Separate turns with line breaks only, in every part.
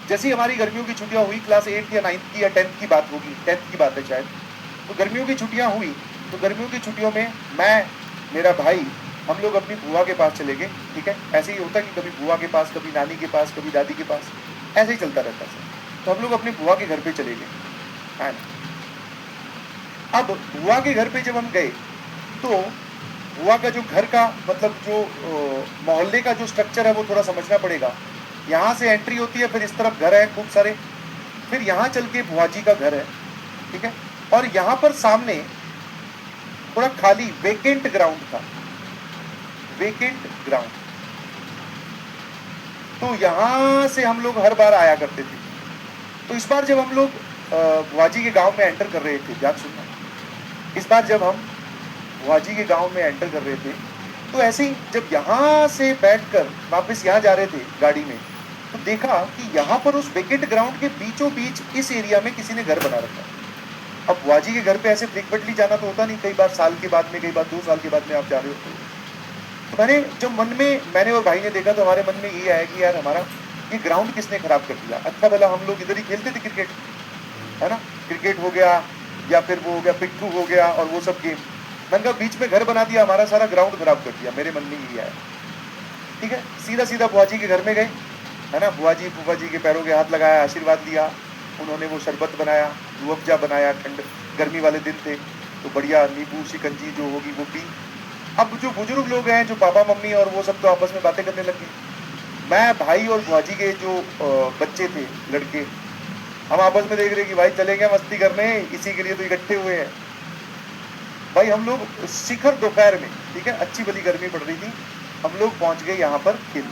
जैसे ही हमारी गर्मियों की छुट्टियां हुई, क्लास 8 या 9 की या 10th की बात होगी, 10th की बात है शायद, तो गर्मियों की छुट्टियां हुई, तो गर्मियों की छुट्टियों में मैं, मेरा भाई, हम लोग अपनी बुआ के पास चले गए। ठीक है, ऐसे ही होता कि कभी बुआ के पास, कभी नानी के पास, कभी दादी के पास, ऐसे ही चलता रहता था। तो हम लोग अपनी बुआ के घर पे चले गए, है ना। अब बुआ के घर पे जब हम गए, तो बुआ का जो घर का मतलब जो मोहल्ले का जो स्ट्रक्चर है वो थोड़ा समझना पड़ेगा। यहाँ से एंट्री होती है, फिर इस तरफ घर है खूब सारे, फिर यहाँ चल के बुआ जी का घर है। ठीक है, और यहाँ पर सामने थोड़ा खाली वेकेंट ग्राउंड था, वेकेंट ग्राउंड। तो यहाँ से हम लोग हर बार आया करते थे। तो इस बार जब हम लोग बुआ जी के गांव में एंटर कर रहे थे, ध्यान सुनना, इस बार जब हम बुआ जी के गांव में एंटर कर रहे थे, तो ऐसे ही जब यहाँ से बैठकर वापस यहाँ जा रहे थे गाड़ी में, तो देखा कि यहाँ पर उस वेकेंट ग्राउंड के बीचों बीच इस एरिया में किसी ने घर बना रखा है। अब बुआ जी के घर पे ऐसे फ्रिक्वेंटली जाना तो होता नहीं, कई बार साल के बाद में, कई बार 2 साल के बाद में आप जा रहे हो। तो मैंने जब मन में, मैंने और भाई ने देखा, तो हमारे मन में ये आया कि यार हमारा ये ग्राउंड किसने खराब कर दिया। अच्छा भला हम लोग इधर ही खेलते थे क्रिकेट, है ना, क्रिकेट हो गया या फिर वो हो गया पिट्ठू हो गया और वो सब गेम, मैंने कहा बीच में घर बना दिया, हमारा सारा ग्राउंड खराब कर दिया। मेरे मन में ये आया। ठीक है, सीधा सीधा बुआ जी के घर में गए, है ना, बुआ जी फूफा जी के पैरों के हाथ लगाया, आशीर्वाद लिया। उन्होंने वो शरबत बनाया, रूह अफ़ज़ा बनाया, ठंड गर्मी वाले दिन थे, तो बढ़िया नींबू शिकंजी जो होगी वो पी। अब जो बुजुर्ग लोग हैं, जो पापा मम्मी और वो सब, तो आपस में बातें करने लग गए। मैं, भाई और बुआ जी के जो बच्चे थे, लड़के, हम आपस में देख रहे कि भाई चलेंगे मस्ती करने, इसी के लिए तो इकट्ठे हुए हैं। भाई हम लोग शिखर दोपहर में, ठीक है, अच्छी भली गर्मी पड़ रही थी, हम लोग पहुंच गए यहाँ पर खेल,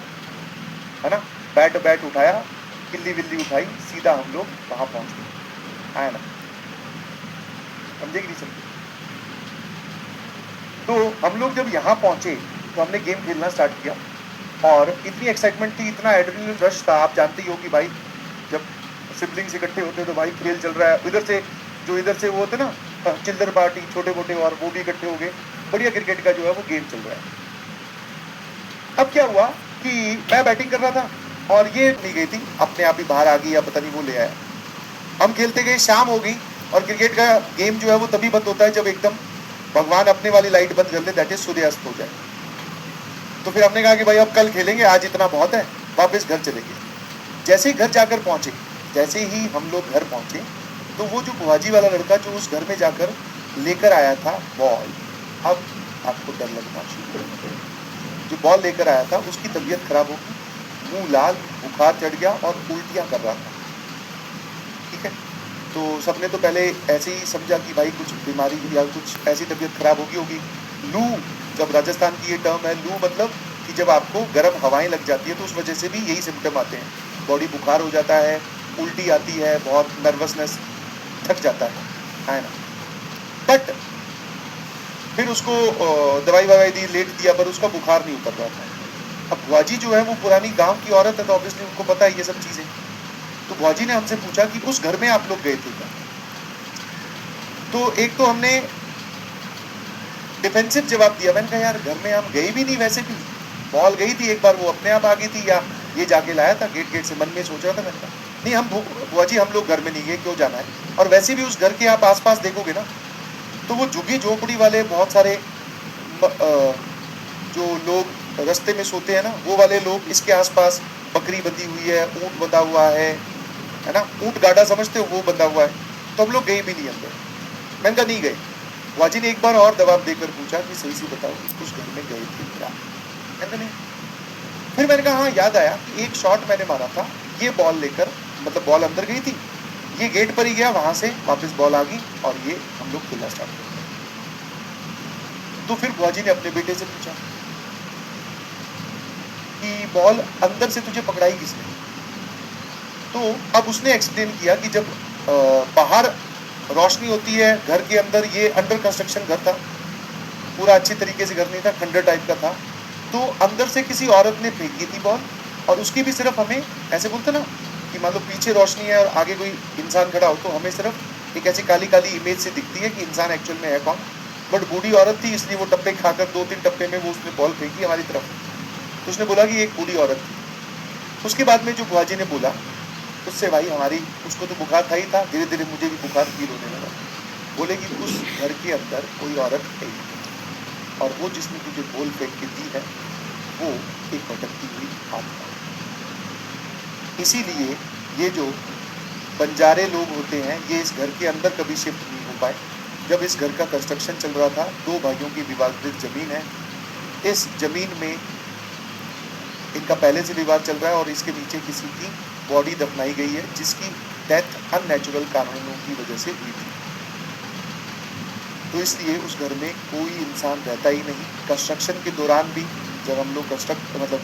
है ना, बैट बैट उठाया, किल्ली विल्ली उठाई, सीधा हम लोग वहां पहुंच गए, है ना, समझे कि नहीं समझे। तो हम लोग जब यहाँ पहुंचे, तो हमने गेम खेलना स्टार्ट किया, और इतनी एक्साइटमेंट थी, इतना एड्रेनलिन रश था। आप जानते ही हो कि भाई जब सिबलिंग्स इकट्ठे होते हैं तो भाई खेल चल रहा है, इधर से जो इधर से वो होते ना चिल्ड्रन पार्टी, छोटे मोटे, और वो भी इकट्ठे हो गए, बढ़िया क्रिकेट का जो है वो गेम चल रहा है। अब क्या हुआ कि मैं बैटिंग कर रहा था, और ये नहीं गई थी, अपने आप ही बाहर आ गई, या पता नहीं वो ले आया। हम खेलते गए, शाम हो गई, और क्रिकेट का गेम जो है वो तभी बंद होता है जब एकदम भगवान अपने वाली लाइट बंद कर ले, दैट इज सूर्यास्त हो जाए। तो फिर हमने कहा कि भाई अब कल खेलेंगे, आज इतना बहुत है, वापस घर चले गए। जैसे ही घर जाकर पहुंचे, जैसे ही हम लोग घर पहुंचे, तो वो जो बुआजी वाला लड़का जो उस घर में जाकर लेकर आया था बॉल, अब आपको डर लगना शुरू हो गया। जो बॉल लेकर आया था उसकी तबीयत खराब हो गई, मुंह लाल, बुखार चढ़ गया और उल्टियां कर रहा था। ठीक है, तो सबने तो पहले ऐसे ही समझा कि भाई कुछ बीमारी या कुछ ऐसी तबीयत खराब होगी। लू, जब राजस्थान की ये टर्म है लू, मतलब कि जब आपको गर्म हवाएं लग जाती है तो उस वजह से भी यही सिम्टम आते हैं, बॉडी बुखार हो जाता है, उल्टी आती है, बहुत नर्वसनेस, थक जाता है ना। बट फिर उसको दवाई ववाई दी, लेट दिया, पर उसका बुखार नहीं उतर रहा था। अब बुआजी जो है वो पुरानी गांव की औरत है, तो ऑब्वियसली उनको पता है ये सब चीज़ें। तो बुआजी ने हमसे पूछा कि उस घर में आप लोग गए थे क्या। तो एक तो हमने डिफेंसिव जवाब दिया, मैंने कहा यार घर में हम गए भी नहीं, वैसे भी बॉल गई थी एक बार, वो अपने आप आ गई थी, या ये जाके लाया था गेट गेट से। मन में सोच रहा था, मैंने कहा नहीं, हम बुआ जी हम लोग घर में नहीं गए, क्यों जाना है। और वैसे भी उस घर के आप आसपास देखोगे ना, तो वो झुग्गी झोपड़ी वाले बहुत सारे जो लोग रास्ते में सोते हैं ना, वो वाले लोग, इसके आसपास बकरी बंधी हुई है, ऊँट बंधा हुआ है ना, ऊँट गाड़ा समझते हो, वो बंधा हुआ है। तो हम लोग गए भी नहीं अंदर। मैंने कहा नहीं गए। बुआजी ने एक बार और दबाव देकर पूछा कि सही से बताओ उस घर में गए थे क्या। मैंने नहीं। फिर मैंने कहा हाँ, याद आया कि एक शॉट मैंने मारा था, ये बॉल लेकर, मतलब बॉल अंदर गई थी, ये गेट पर ही गया, वहां से वापस बॉल आ गई, और ये हम लोग खेलना स्टार्ट कर दिया। तो फिर बुआजी ने अपने बेटे से पूछा कि बॉल अंदर से तुझे पकड़ाई किसने। तो अब उसने एक्सप्लेन किया कि जब बाहर रोशनी होती है, घर के अंदर, ये अंडर कंस्ट्रक्शन घर था, पूरा अच्छी तरीके से घर नहीं था, खंडर टाइप का था, तो अंदर से किसी औरत ने फेंकी थी बॉल, और उसकी भी सिर्फ हमें ऐसे बोलते ना कि मान लो पीछे रोशनी है और आगे कोई इंसान खड़ा हो, तो हमें सिर्फ एक ऐसी काली काली इमेज से दिखती है कि इंसान एक्चुअल में है कौन। बट बूढ़ी औरत थी, इसलिए वो टप्पे खाकर 2-3 टप्पे में वो उसने बॉल फेंकी हमारी तरफ। तो उसने बोला कि एक बूढ़ी औरत थी। उसके बाद में जो बुआजी ने बोला उससे भाई हमारी, उसको तो बुखार था ही था, धीरे धीरे मुझे भी बुखार फील होने लगा। बोले कि उस घर के अंदर कोई औरत है और वो जिसने तुझे बोल फेंक के दी है वो एक भटकती हुई आत्मा है। इसीलिए ये जो बंजारे लोग होते हैं ये इस घर के अंदर कभी शिफ्ट नहीं हो पाए। जब इस घर का कंस्ट्रक्शन चल रहा था, दो भाइयों की विवादित जमीन है, इस जमीन में इनका पहले से विवाद चल रहा है और इसके नीचे किसी की बॉडी दफनाई गई है जिसकी डेथ अननेचुरल कारणों की वजह से हुई थी। तो इसलिए उस घर में कोई इंसान रहता ही नहीं। कंस्ट्रक्शन के दौरान भी जब हम लोग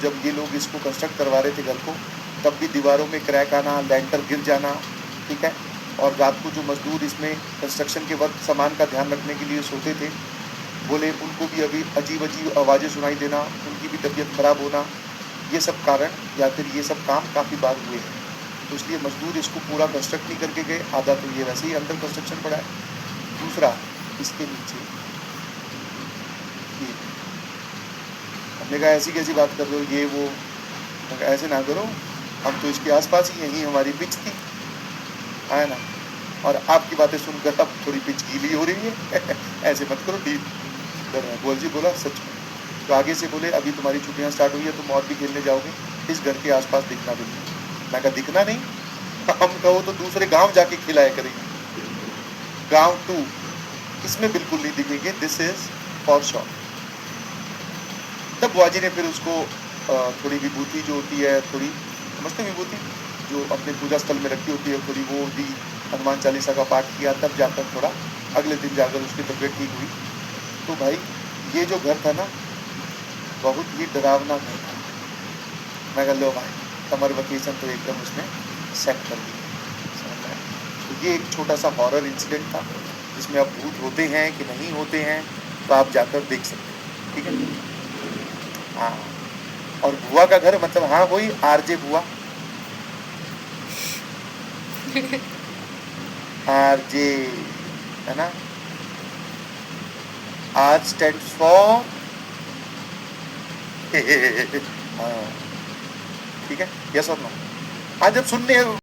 जब ये लोग इसको कंस्ट्रक्ट करवा रहे थे घर को, तब भी दीवारों में क्रैक आना, लैंटर गिर जाना, ठीक है। और रात को जो मजदूर इसमें कंस्ट्रक्शन के वक्त सामान का ध्यान रखने के लिए सोते थे, बोले उनको भी अभी अजीब अजीब आवाज़ें सुनाई देना, उनकी भी तबीयत खराब होना, ये सब कारण या फिर ये सब काम काफ़ी बार हुए हैं। तो इसलिए मजदूर इसको पूरा कंस्ट्रक्ट नहीं करके गए, आधा तो ये वैसे ही अंडर कंस्ट्रक्शन पड़ा है। दूसरा, इसके नीचे ये, हमने कहा ऐसी कैसी बात कर रहे हो, ये वो, ऐसे ना करो, हम तो इसके आसपास ही, यहीं हमारी पिच थी, है ना, और आपकी बातें सुनकर अब थोड़ी पिच गीली हो रही है ऐसे मत करो, डीप कर रहे हैं। गोल जी बोला सच में। तो आगे से बोले अभी तुम्हारी छुट्टियां स्टार्ट हुई है, तुम और भी खेलने जाओगे, इस घर के आसपास दिखना भी नहीं। मैं कहा दिखना नहीं, हम कहो तो दूसरे गांव जाके खिलाया करेंगे, गांव 2 इसमें बिल्कुल नहीं दिखेंगे, दिस इज फॉर श्योर। तब बुआ जी ने फिर उसको थोड़ी विभूति जो होती है, थोड़ी समझते विभूति जो अपने पूजा स्थल में रखी होती है, थोड़ी वो दी, हनुमान चालीसा का पाठ किया, तब जाकर थोड़ा अगले दिन जाकर उसकी तबीयत ठीक हुई। तो भाई ये जो घर था ना, बहुत ही डरावना घर था। मैं कह लो भाई समर वेकेशन तो एकदम उसने सेट कर दिया। तो ये एक छोटा सा हॉरर इंसिडेंट था, जिसमें अब भूत होते हैं कि नहीं होते हैं तो आप जाकर देख सकते हैं, ठीक है। हाँ, और बुआ का घर मतलब हाँ वही आरजे बुआ आरजे, है ना, आर स्टैंड्स फॉर हाँ, ठीक है, यस और नो। आज जब सुनने